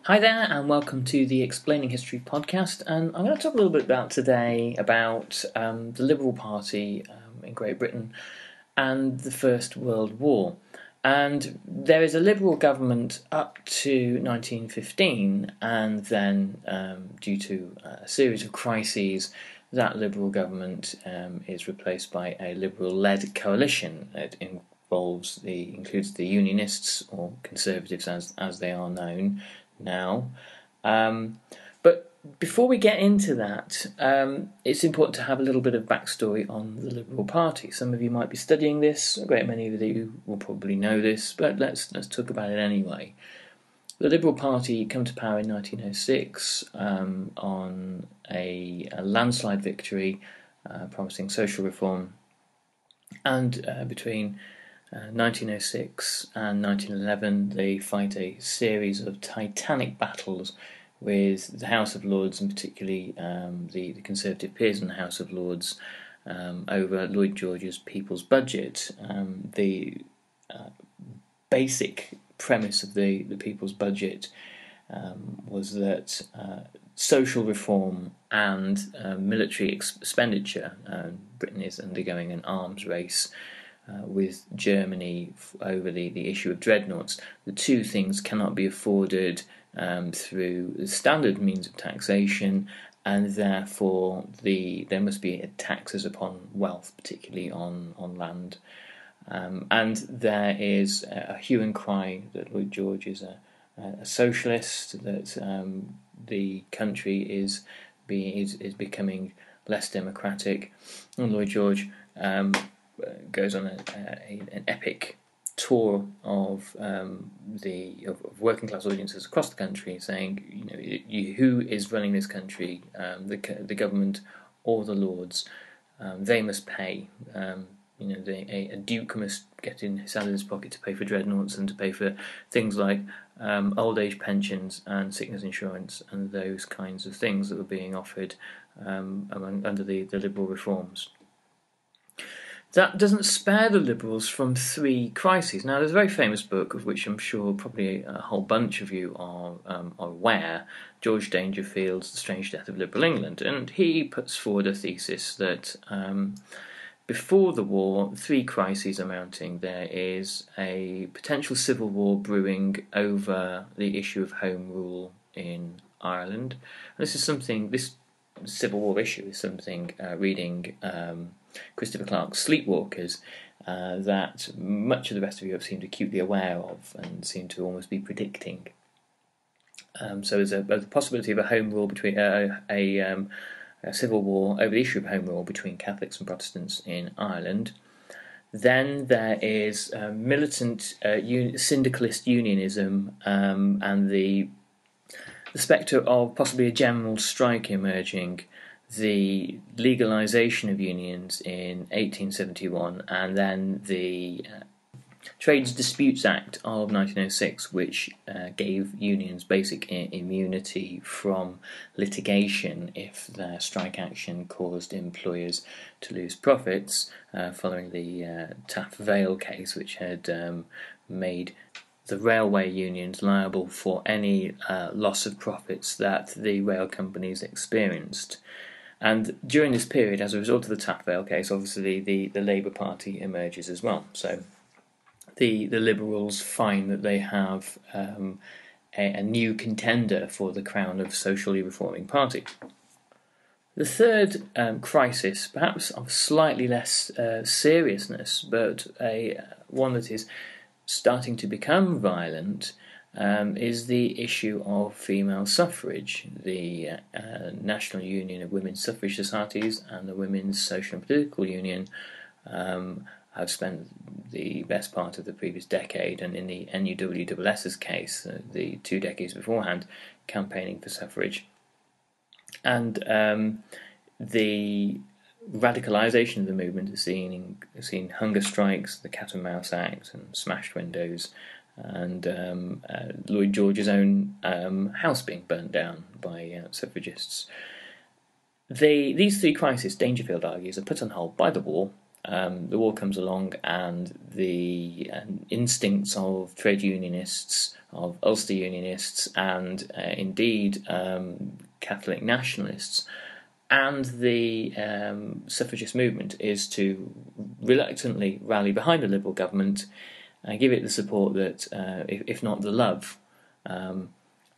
Hi there, and welcome to the Explaining History podcast. And I'm going to talk a little bit today about the Liberal Party in Great Britain and the First World War. And there is a Liberal government up to 1915, and then due to a series of crises, that Liberal government is replaced by a Liberal-led coalition. It includes the Unionists, or Conservatives as they are known now. But before we get into that, it's important to have a little bit of backstory on the Liberal Party. Some of you might be studying this, a great many of you will probably know this, but let's talk about it anyway. The Liberal Party came to power in 1906 on a landslide victory promising social reform, and between 1906 and 1911, they fight a series of titanic battles with the House of Lords, and particularly the Conservative peers in the House of Lords, over Lloyd George's People's Budget. The basic premise of the People's Budget was that social reform and military expenditure, Britain is undergoing an arms race with Germany over the issue of dreadnoughts. The two things cannot be afforded through the standard means of taxation, and therefore there must be taxes upon wealth, particularly on land. And there is a hue and cry that Lloyd George is a socialist, that the country is becoming less democratic, and Lloyd George goes on an epic tour of working class audiences across the country, saying, who is running this country, the government or the Lords? They must pay. A duke must get in his salary in his pocket to pay for dreadnoughts and to pay for things like old age pensions and sickness insurance and those kinds of things that were being offered under the Liberal reforms. That doesn't spare the Liberals from three crises. Now, there's a very famous book, of which I'm sure probably a whole bunch of you are aware, George Dangerfield's The Strange Death of Liberal England, and he puts forward a thesis that before the war, three crises are mounting. There is a potential civil war brewing over the issue of Home Rule in Ireland. And this civil war issue is something, reading Christopher Clark's Sleepwalkers, that much of the rest of Europe seemed acutely aware of and seemed to almost be predicting. So there's a possibility of a home rule between a civil war over the issue of home rule between Catholics and Protestants in Ireland. Then there is militant syndicalist unionism and the spectre of possibly a general strike emerging, the legalisation of unions in 1871, and then the Trades Disputes Act of 1906, which gave unions basic immunity from litigation if their strike action caused employers to lose profits, following the Taff Vale case, which had made the railway unions liable for any loss of profits that the rail companies experienced. And during this period, as a result of the Taff Vale case, obviously the Labour Party emerges as well. So the Liberals find that they have a new contender for the crown of socially reforming party. The third crisis, perhaps of slightly less seriousness, but one that is starting to become violent, is the issue of female suffrage. The National Union of Women's Suffrage Societies and the Women's Social and Political Union have spent the best part of the previous decade, and in the NUWSS's case, the 2 decades beforehand, campaigning for suffrage. And the radicalisation of the movement is seen hunger strikes, the Cat and Mouse Act, and smashed windows, and Lloyd George's own house being burnt down by suffragists. These three crises, Dangerfield argues, are put on hold by the war, the war comes along, and the instincts of trade unionists, of Ulster unionists, and indeed Catholic nationalists, and the suffragist movement is to reluctantly rally behind the Liberal government and give it the support that, if not the love,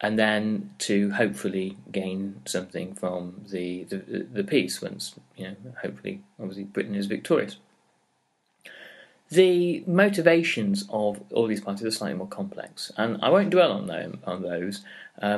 and then to hopefully gain something from the peace once, hopefully, obviously, Britain is victorious. The motivations of all these parties are slightly more complex, and I won't dwell on those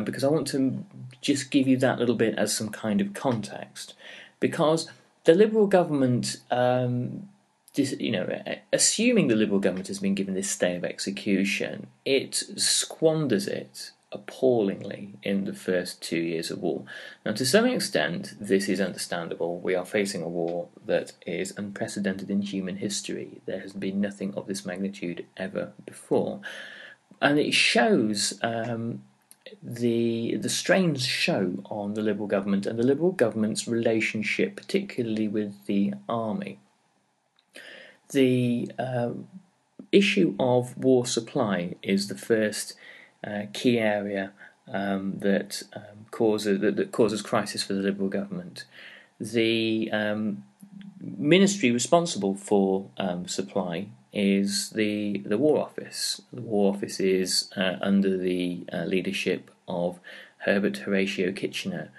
because I want to just give you that little bit as some kind of context, because the Liberal government, assuming the Liberal government has been given this stay of execution, it squanders it appallingly in the first 2 years of war. Now, to some extent, this is understandable. We are facing a war that is unprecedented in human history. There has been nothing of this magnitude ever before. And it shows the strains show on the Liberal government and the Liberal government's relationship, particularly with the army. The issue of war supply is the first key area that causes crisis for the Liberal government. The ministry responsible for supply is the War Office. The War Office is under the leadership of Herbert Horatio Kitchener.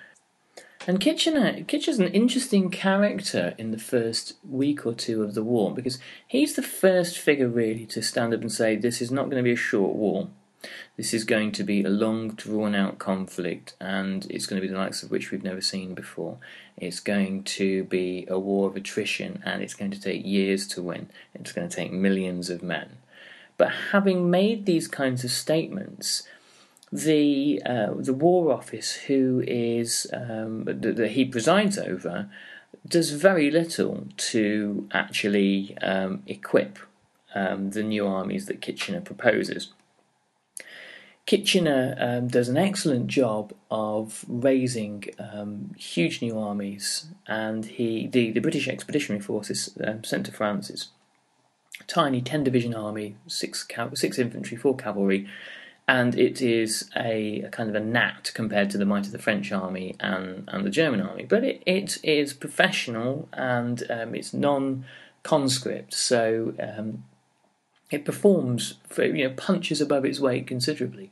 And Kitchener's an interesting character in the first week or two of the war, because he's the first figure really to stand up and say this is not going to be a short war. This is going to be a long, drawn-out conflict, and it's going to be the likes of which we've never seen before. It's going to be a war of attrition, and it's going to take years to win. It's going to take millions of men. But having made these kinds of statements, the War Office, who is that he presides over, does very little to actually equip the new armies that Kitchener proposes. Kitchener does an excellent job of raising huge new armies, and the British Expeditionary Forces sent to France is a tiny 10-division army, 6 infantry, 4 cavalry, and it is a kind of a gnat compared to the might of the French army and the German army. But it is professional, and it's non-conscript, so it performs, punches above its weight considerably.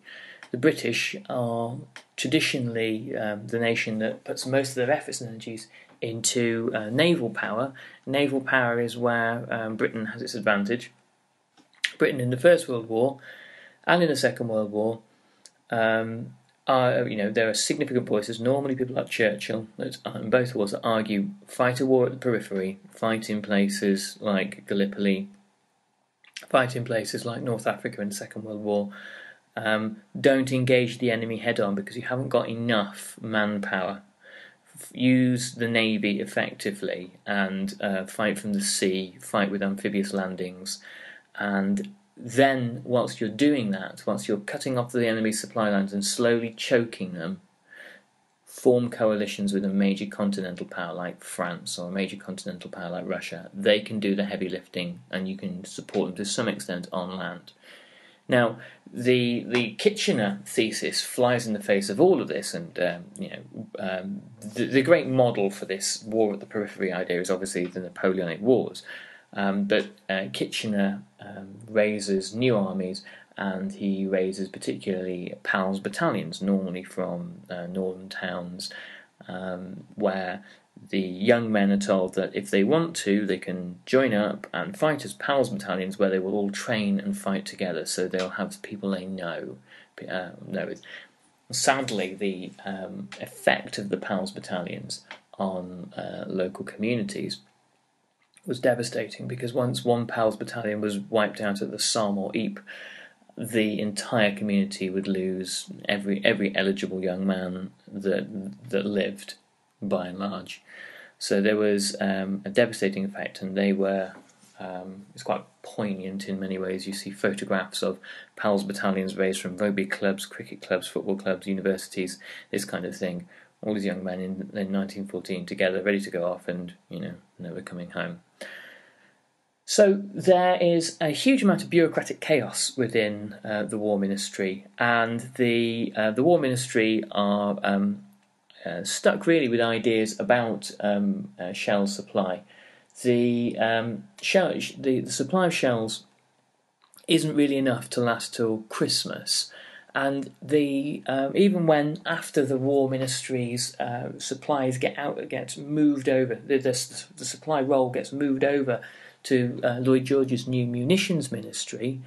The British are traditionally the nation that puts most of their efforts and energies into naval power. Naval power is where Britain has its advantage. Britain in the First World War and in the Second World War, there are significant voices, normally people like Churchill, in both wars, that argue fight a war at the periphery, fight in places like Gallipoli, fight in places like North Africa in the Second World War. Don't engage the enemy head-on because you haven't got enough manpower. Use the navy effectively and fight from the sea, fight with amphibious landings. And then, whilst you're doing that, whilst you're cutting off the enemy's supply lines and slowly choking them, form coalitions with a major continental power like France or a major continental power like Russia. They can do the heavy lifting, and you can support them to some extent on land. Now, the Kitchener thesis flies in the face of all of this, and the great model for this war at the periphery idea is obviously the Napoleonic Wars. But Kitchener raises new armies, and he raises particularly PALS battalions, normally from northern towns, where the young men are told that if they want to, they can join up and fight as PALS battalions, where they will all train and fight together, so they'll have people they know. Sadly, the effect of the PALS battalions on local communities was devastating, because once one PALS battalion was wiped out at the Somme or Ypres, the entire community would lose every eligible young man that lived, by and large. So there was a devastating effect, and they were it's quite poignant in many ways. You see photographs of PALS battalions raised from rugby clubs, cricket clubs, football clubs, universities, this kind of thing. All these young men in 1914 together, ready to go off and, never coming home. So there is a huge amount of bureaucratic chaos within the War Ministry, and the War Ministry are stuck really with ideas about shell supply. The supply of shells isn't really enough to last till Christmas, and even when after the War Ministry's supplies gets moved over, the supply role gets moved over to Lloyd George's new munitions ministry,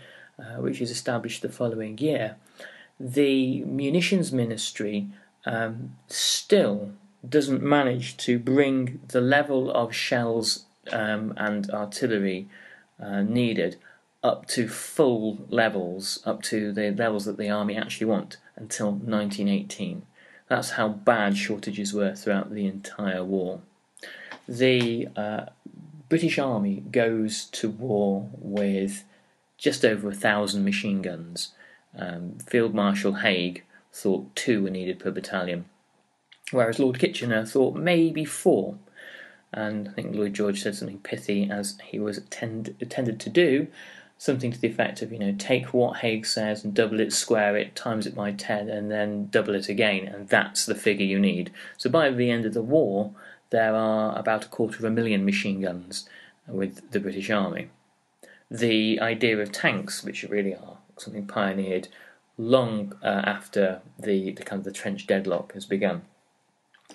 which is established the following year, the munitions ministry still doesn't manage to bring the level of shells and artillery needed up to full levels, up to the levels that the army actually want, until 1918. That's how bad shortages were throughout the entire war. The British Army goes to war with just over 1,000 machine guns. Field Marshal Haig thought 2 were needed per battalion, whereas Lord Kitchener thought maybe 4. And I think Lloyd George said something pithy, as he was intended to do, something to the effect of, take what Haig says and double it, square it, times it by 10, and then double it again, and that's the figure you need. So by the end of the war, there are about 250,000 machine guns with the British Army. The idea of tanks, which really are something pioneered long after the trench deadlock has begun,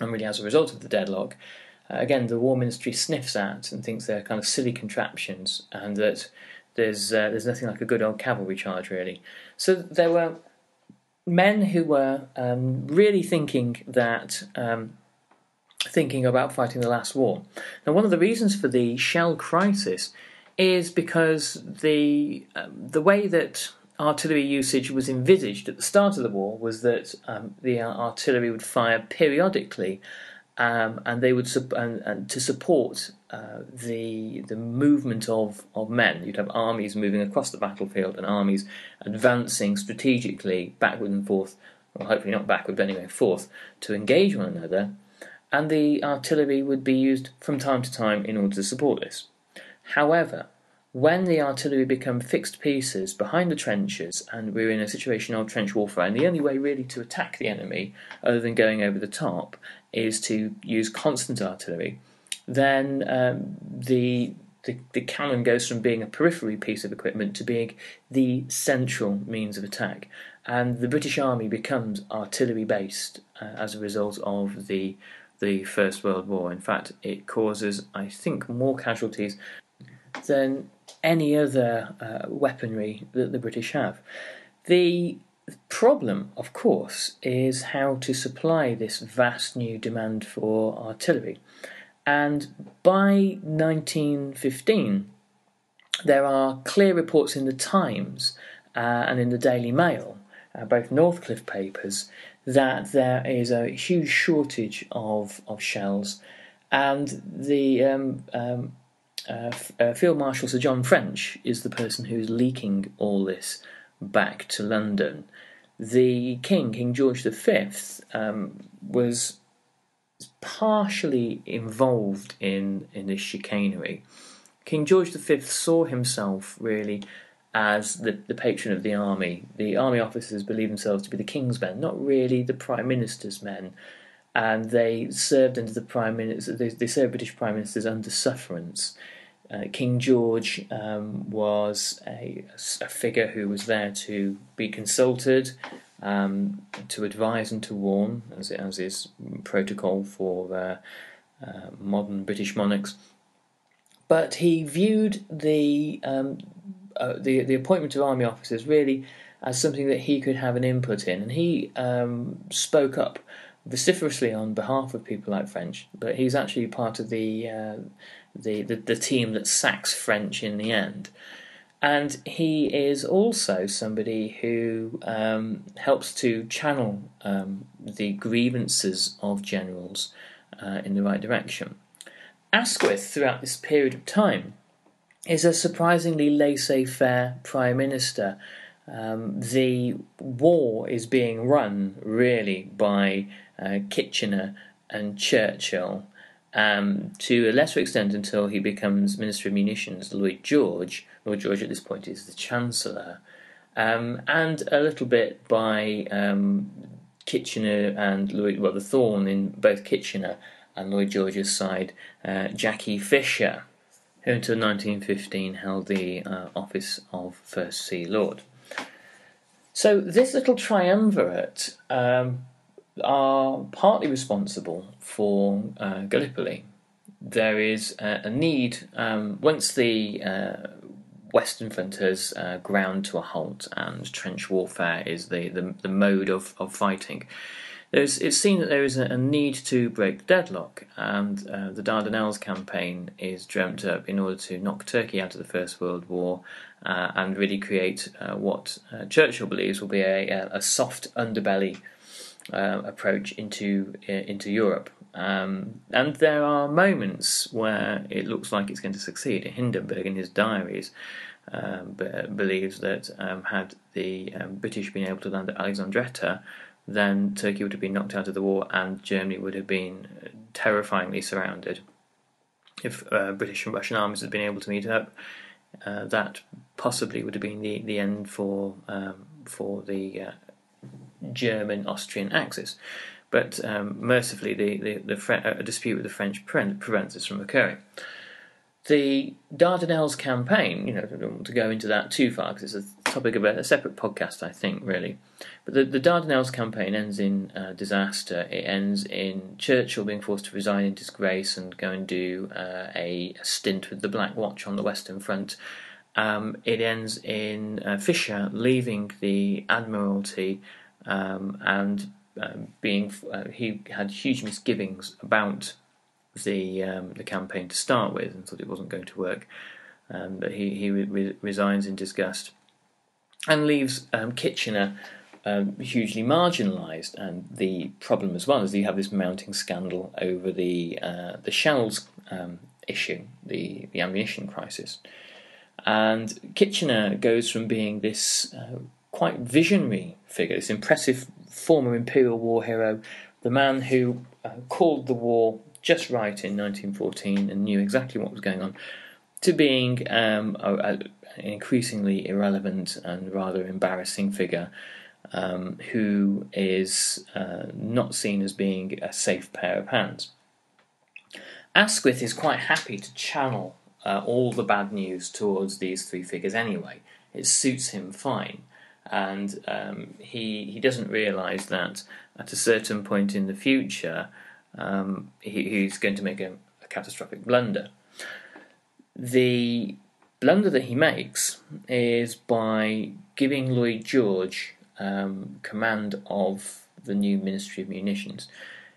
and really as a result of the deadlock, again the War Ministry sniffs at and thinks they're kind of silly contraptions, and that there's nothing like a good old cavalry charge, really. So there were men who were really thinking about fighting the last war. Now, one of the reasons for the shell crisis is because the way that artillery usage was envisaged at the start of the war was that the artillery would fire periodically, and they would to support the movement of men. You'd have armies moving across the battlefield and armies advancing strategically backward and forth, well, hopefully not backward, but anyway forth, to engage one another, and the artillery would be used from time to time in order to support this. However, when the artillery become fixed pieces behind the trenches, and we're in a situation of trench warfare, and the only way really to attack the enemy, other than going over the top, is to use constant artillery, then the cannon goes from being a periphery piece of equipment to being the central means of attack, and the British Army becomes artillery-based as a result of the First World War. In fact, it causes, I think, more casualties than any other weaponry that the British have. The problem, of course, is how to supply this vast new demand for artillery. And by 1915, there are clear reports in the Times and in the Daily Mail, both Northcliffe papers, that there is a huge shortage of shells, and the Field Marshal Sir John French is the person who's leaking all this back to London. The King George V, was partially involved in this chicanery. King George V saw himself really as the patron of the army. The army officers believe themselves to be the King's men, not really the Prime Minister's men, and they served under the Prime Minister. They served British Prime Ministers under sufferance. King George was a figure who was there to be consulted, to advise and to warn, as is protocol for modern British monarchs. But he viewed the appointment of army officers really as something that he could have an input in, and he spoke up vociferously on behalf of people like French. But he's actually part of the team that sacks French in the end. And he is also somebody who helps to channel the grievances of generals in the right direction. Asquith, throughout this period of time, is a surprisingly laissez-faire Prime Minister. The war is being run really by Kitchener and Churchill, to a lesser extent until he becomes Minister of Munitions, Lloyd George. Lloyd George at this point is the Chancellor, and a little bit by Kitchener and the Thorn in both Kitchener and Lloyd George's side, Jackie Fisher, who until 1915 held the office of First Sea Lord. So this little triumvirate are partly responsible for Gallipoli. There is a need, once the Western front has ground to a halt and trench warfare is the mode of fighting, it's seen that there is a need to break deadlock, and the Dardanelles Campaign is dreamt up in order to knock Turkey out of the First World War and really create what Churchill believes will be a soft underbelly approach into Europe. And there are moments where it looks like it's going to succeed. Hindenburg, in his diaries, believes that had the British been able to land at Alexandretta, then Turkey would have been knocked out of the war and Germany would have been terrifyingly surrounded. If British and Russian armies had been able to meet up, that possibly would have been the end for the German-Austrian axis. But mercifully, a dispute with the French prevents this from occurring. The Dardanelles Campaign, I don't want to go into that too far because it's a topic of a separate podcast, I think, really. But the Dardanelles Campaign ends in disaster. It ends in Churchill being forced to resign in disgrace and go and do a stint with the Black Watch on the Western Front. It ends in Fisher leaving the Admiralty and he had huge misgivings about the campaign to start with and thought it wasn't going to work. But he resigns in disgust and leaves Kitchener hugely marginalised. And the problem as well is that you have this mounting scandal over the shells issue, the ammunition crisis. And Kitchener goes from being this quite visionary figure, this impressive former Imperial War hero, the man who called the war just right in 1914 and knew exactly what was going on, to being an increasingly irrelevant and rather embarrassing figure who is not seen as being a safe pair of hands. Asquith is quite happy to channel all the bad news towards these three figures anyway. It suits him fine. And he doesn't realise that at a certain point in the future he's going to make a catastrophic blunder. The blunder that he makes is by giving Lloyd George command of the new Ministry of Munitions.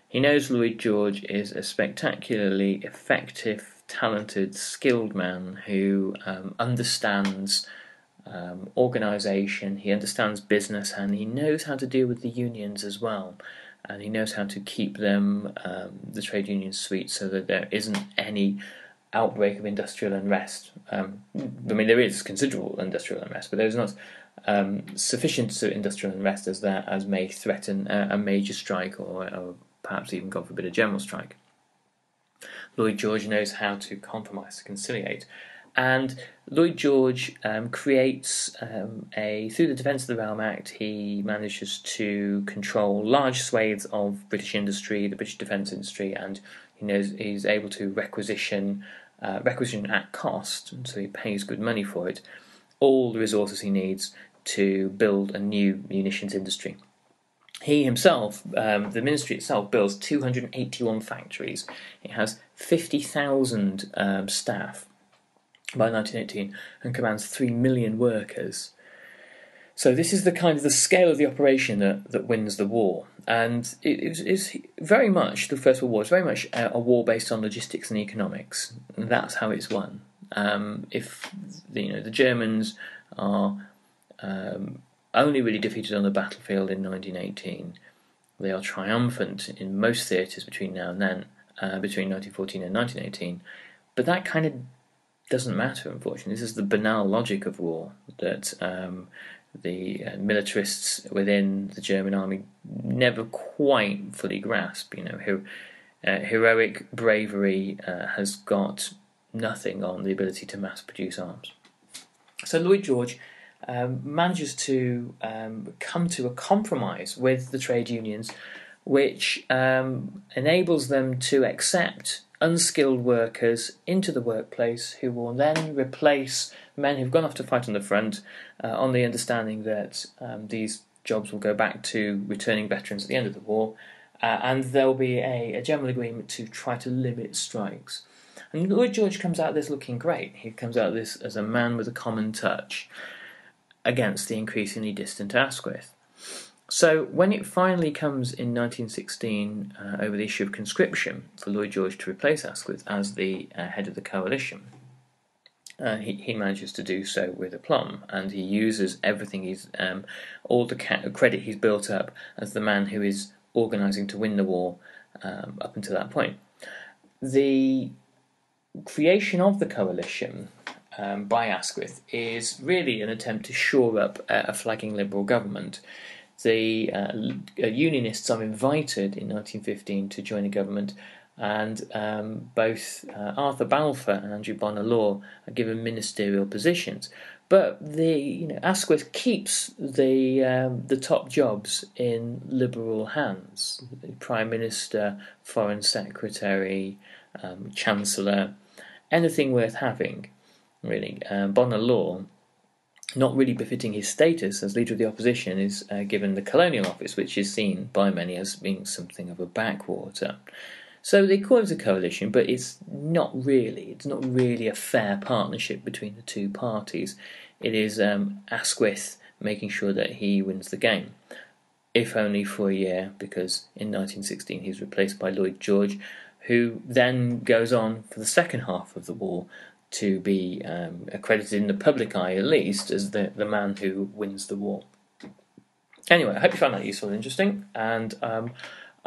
He knows Lloyd George is a spectacularly effective, talented, skilled man who understands organisation, he understands business, and he knows how to deal with the unions as well, and he knows how to keep them, the trade unions, sweet, so that there isn't any outbreak of industrial unrest. There is considerable industrial unrest, but there's not sufficient industrial unrest as may threaten a major strike or perhaps even, God forbid, a general strike. Lloyd George knows how to compromise, to conciliate. And Lloyd George creates through the Defence of the Realm Act, he manages to control large swathes of British industry, the British defence industry, and he's able to requisition at cost, and so he pays good money for it, all the resources he needs to build a new munitions industry. He himself, the ministry itself, builds 281 factories. It has 50,000 staff by 1918 and commands 3 million workers. So this is the scale of the operation that wins the war. And it is very much, the First World War is very much a war based on logistics and economics. And that's how it's won. If the Germans are only really defeated on the battlefield in 1918, they are triumphant in most theatres between now and then, between 1914 and 1918. But that kind of doesn't matter, unfortunately. This is the banal logic of war that the militarists within the German army never quite fully grasp. heroic bravery has got nothing on the ability to mass produce arms. So Lloyd George manages to come to a compromise with the trade unions, which enables them to accept unskilled workers into the workplace, who will then replace men who've gone off to fight on the front, on the understanding that these jobs will go back to returning veterans at the end of the war, and there will be a general agreement to try to limit strikes. And Lloyd George comes out of this looking great. He comes out of this as a man with a common touch against the increasingly distant Asquith. So when it finally comes in 1916 over the issue of conscription for Lloyd George to replace Asquith as the head of the coalition, he manages to do so with aplomb, and he uses everything all the credit he's built up as the man who is organising to win the war up until that point. The creation of the coalition by Asquith is really an attempt to shore up a flagging Liberal government. The Unionists are invited in 1915 to join the government, and both Arthur Balfour and Andrew Bonar Law are given ministerial positions. But Asquith keeps the top jobs in Liberal hands: the Prime Minister, Foreign Secretary, Chancellor, anything worth having, really. Bonar Law, not really befitting his status as leader of the opposition, is given the Colonial Office, which is seen by many as being something of a backwater. So they call it a coalition, but it's not really a fair partnership between the two parties. It is Asquith making sure that he wins the game, if only for a year, because in 1916 he's replaced by Lloyd George, who then goes on for the second half of the war to be accredited in the public eye, at least, as the man who wins the war. Anyway, I hope you found that useful and interesting, and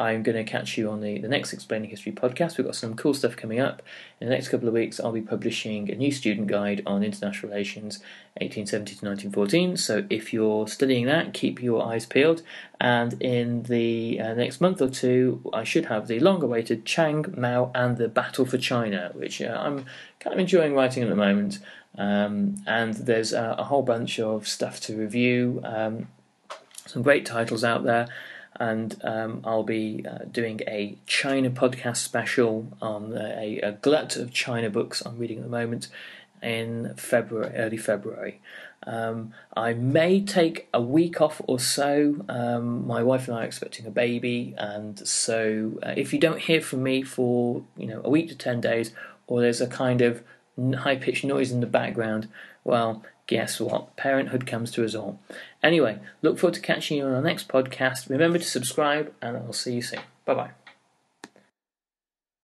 I'm going to catch you on the next Explaining History podcast. We've got some cool stuff coming up. In the next couple of weeks, I'll be publishing a new student guide on international relations, 1870 to 1914. So if you're studying that, keep your eyes peeled. And in the next month or two, I should have the long-awaited Chiang, Mao and the Battle for China, which I'm kind of enjoying writing at the moment. And there's a whole bunch of stuff to review, some great titles out there. And I'll be doing a China podcast special on a glut of China books I'm reading at the moment in early February. I may take a week off or so. My wife and I are expecting a baby, and so if you don't hear from me for a week to 10 days, or there's a kind of high-pitched noise in the background, well, guess what? Parenthood comes to us all. Anyway, look forward to catching you on our next podcast. Remember to subscribe, and I'll see you soon. Bye-bye.